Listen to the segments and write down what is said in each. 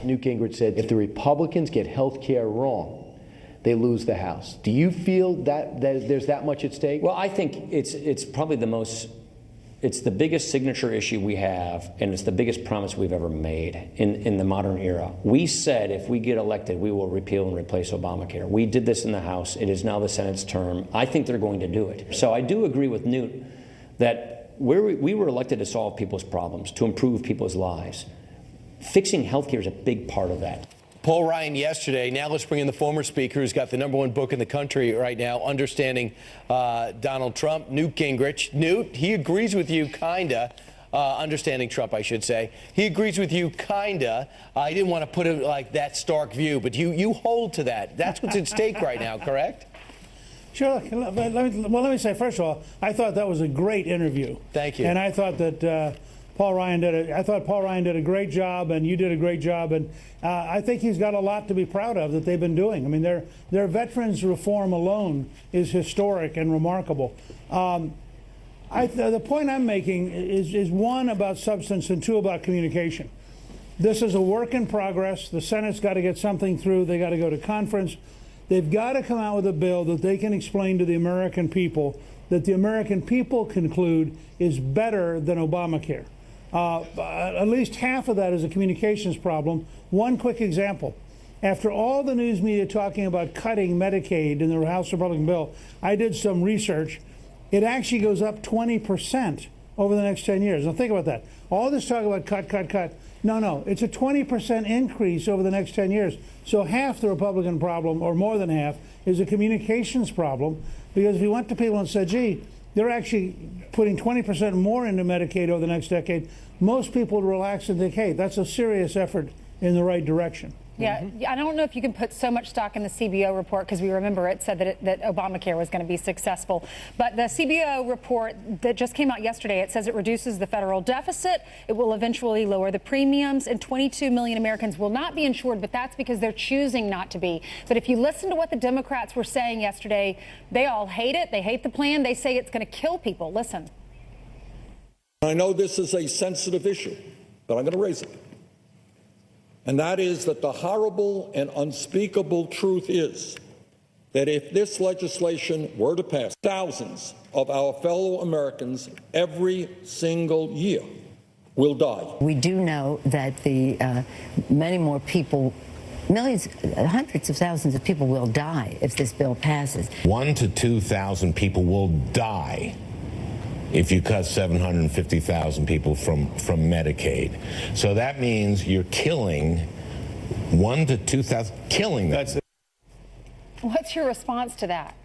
Newt Gingrich said if the Republicans get health care wrong, they lose the House. Do you feel that there's that much at stake? Well, I think it's probably it's the biggest signature issue we have, and it's the biggest promise we've ever made in the modern era. We said if we get elected, we will repeal and replace Obamacare. We did this in the House. It is now the Senate's term. I think they're going to do it. So I do agree with Newt that we were elected to solve people's problems, to improve people's lives. Fixing health care is a big part of that. Paul Ryan yesterday. Now let's bring in the former speaker who's got the #1 book in the country right now, Understanding Donald Trump, Newt Gingrich. Newt, he agrees with you, kinda. Understanding Trump, I should say. He agrees with you, kinda. I didn't want to put it like that stark view, but you hold to that. That's what's at stake right now, correct? Sure. Let me say, first of all, I thought that was a great interview. Thank you. And I thought that Paul Ryan did a great job, and you did a great job, and I think he's got a lot to be proud of that they've been doing. I mean, their veterans reform alone is historic and remarkable. The point I'm making is one about substance and two about communication. This is a work in progress. The Senate's got to get something through. They got to go to conference. They've got to come out with a bill that they can explain to the American people that the American people conclude is better than Obamacare. At least half of that is a communications problem. One quick example. After all the news media talking about cutting Medicaid in the House Republican bill, I did some research. It actually goes up 20% over the next 10 years. Now think about that. All this talk about cut. No, it's a 20% increase over the next 10 years. So half the Republican problem, or more than half, is a communications problem. Because if you went to people and said, gee, they're actually putting 20% more into Medicaid over the next decade, most people would relax and think, hey, that's a serious effort in the right direction. Yeah, I don't know if you can put so much stock in the CBO report, because we remember it said that Obamacare was going to be successful. But the CBO report that just came out yesterday, it says it reduces the federal deficit. It will eventually lower the premiums, and 22 million Americans will not be insured, but that's because they're choosing not to be. But if you listen to what the Democrats were saying yesterday, they all hate it. They hate the plan. They say it's going to kill people. Listen. I know this is a sensitive issue, but I'm going to raise it. And that is that the horrible and unspeakable truth is that if this legislation were to pass, thousands of our fellow Americans every single year will die. We do know that many more people, millions, hundreds of thousands of people will die if this bill passes. 1,000 to 2,000 people will die if you cut 750,000 people from Medicaid. So that means you're killing 1,000 to 2,000, killing them. That's it. What's your response to that?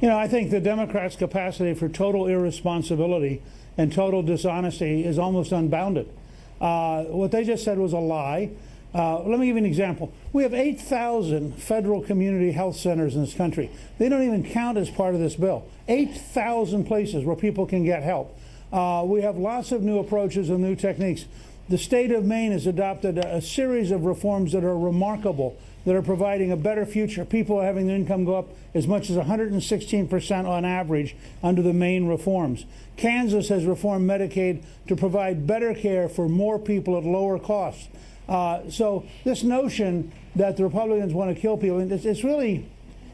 You know, I think the Democrats' capacity for total irresponsibility and total dishonesty is almost unbounded. What they just said was a lie. Let me give you an example. We have 8,000 federal community health centers in this country. They don't even count as part of this bill. 8,000 places where people can get help. We have lots of new approaches and new techniques. The state of Maine has adopted a series of reforms that are remarkable, that are providing a better future. People are having their income go up as much as 116% on average under the Maine reforms. Kansas has reformed Medicaid to provide better care for more people at lower costs. So this notion that the Republicans want to kill people,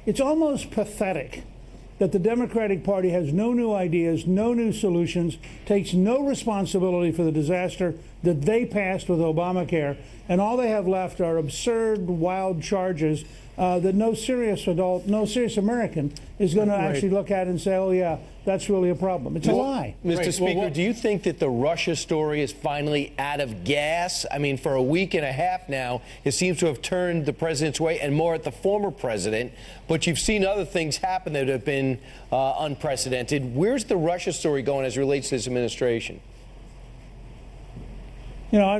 it's almost pathetic that the Democratic Party has no new ideas, no new solutions, takes no responsibility for the disaster that they passed with Obamacare, and all they have left are absurd, wild charges that no serious adult, no serious American is going to actually look at and say, oh, yeah, that's really a problem. It's a lie. Mr. Speaker, do you think that the Russia story is finally out of gas? I mean, for a week and a half now, it seems to have turned the president's way and more at the former president. But you've seen other things happen that have been unprecedented. Where's the Russia story going as it relates to this administration? You know,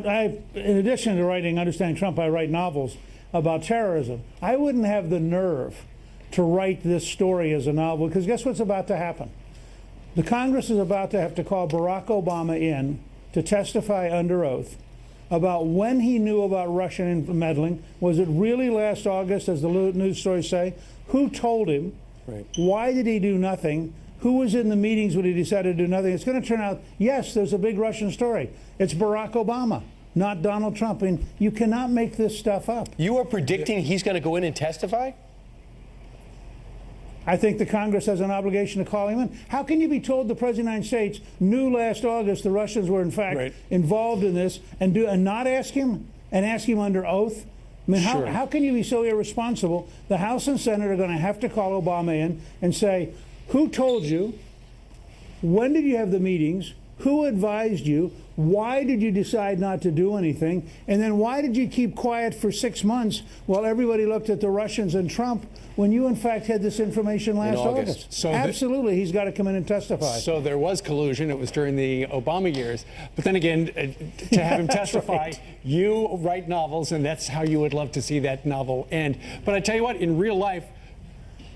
in addition to writing Understanding Trump, I write novels about terrorism. I wouldn't have the nerve to write this story as a novel, because guess what's about to happen? The Congress is about to have to call Barack Obama in to testify under oath about when he knew about Russian meddling. Was it really last August, as the news stories say? Who told him? Right. Why did he do nothing? Who was in the meetings when he decided to do nothing? It's going to turn out, yes, there's a big Russian story. It's Barack Obama. not Donald Trump. I mean, you cannot make this stuff up. You are predicting he's going to go in and testify? I think the Congress has an obligation to call him in. How can you be told the President of the United States knew last August the Russians were in fact involved in this and not ask him and ask him under oath? I mean, how can you be so irresponsible? The House and Senate are going to have to call Obama in and say, who told you? When did you have the meetings? Who advised you? Why did you decide not to do anything? And then why did you keep quiet for 6 months while everybody looked at the Russians and Trump when you, in fact, had this information last August? So absolutely, he's got to come in and testify. So there was collusion. It was during the Obama years. But then again, to have him testify, you write novels, and that's how you would love to see that novel end. But I tell you what, in real life,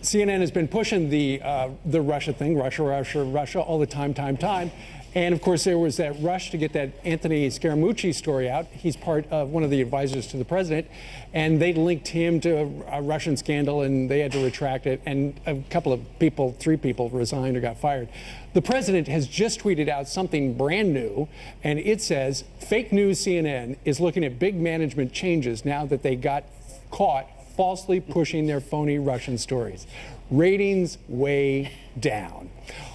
CNN has been pushing the Russia thing, Russia, all the time. And of course, there was that rush to get that Anthony Scaramucci story out. He's part of one of the advisors to the president, and they linked him to a Russian scandal, and they had to retract it. And a couple of people, 3 people, resigned or got fired. The president has just tweeted out something brand new, and it says, "Fake news CNN is looking at big management changes now that they got caught falsely pushing their phony Russian stories. Ratings way down."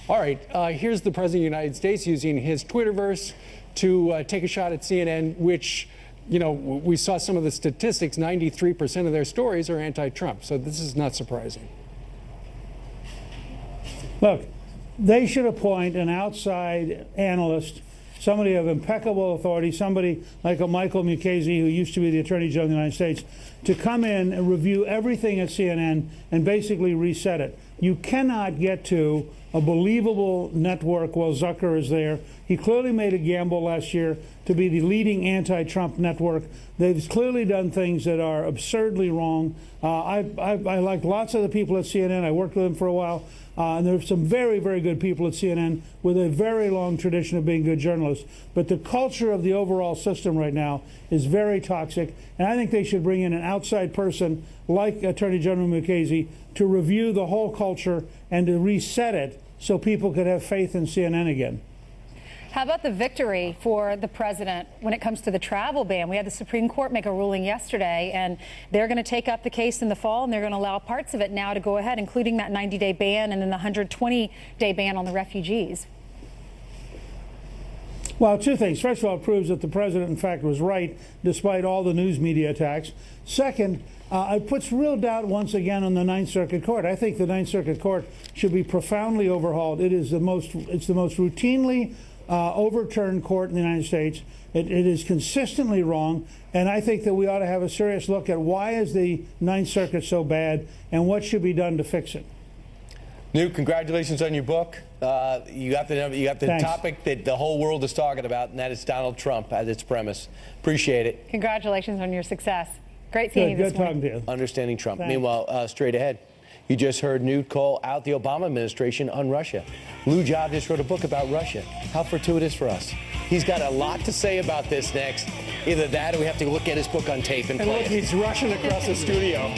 All right, here's the President of the United States using his Twitterverse to take a shot at CNN, which, you know, we saw some of the statistics, 93% of their stories are anti-Trump. So this is not surprising. Look, they should appoint an outside analyst, somebody of impeccable authority, somebody like a Michael Mukasey, who used to be the Attorney General of the United States, to come in and review everything at CNN and basically reset it. You cannot get to a believable network while Zucker is there. He clearly made a gamble last year to be the leading anti-Trump network. They've clearly done things that are absurdly wrong. I like lots of the people at CNN. I worked with them for a while. And there are some very, very good people at CNN with a very long tradition of being good journalists. But the culture of the overall system right now is very toxic. And I think they should bring in an outside person like Attorney General Mukasey to review the whole culture and to reset it so people could have faith in CNN again. How about the victory for the president when it comes to the travel ban? We had the Supreme Court make a ruling yesterday, and they're going to take up the case in the fall, and they're going to allow parts of it now to go ahead, including that 90-day ban and then the 120-day ban on the refugees. Well, 2 things. First of all, it proves that the president, in fact, was right, despite all the news media attacks. Second, it puts real doubt once again on the Ninth Circuit Court. I think the Ninth Circuit Court should be profoundly overhauled. It's the most routinely overturned court in the United States. It is consistently wrong, and I think that we ought to have a serious look at why is the Ninth Circuit so bad and what should be done to fix it. Newt, congratulations on your book. You got the topic that the whole world is talking about, and that is Donald Trump at its premise. Appreciate it. Congratulations on your success. Great seeing you this morning. Good talking to you. Understanding Trump. Thanks. Meanwhile, straight ahead, you just heard Newt call out the Obama administration on Russia. Lou Job just wrote a book about Russia. How fortuitous for us. He's got a lot to say about this next. Either that or we have to look at his book on tape and play look, it. he's rushing across the studio.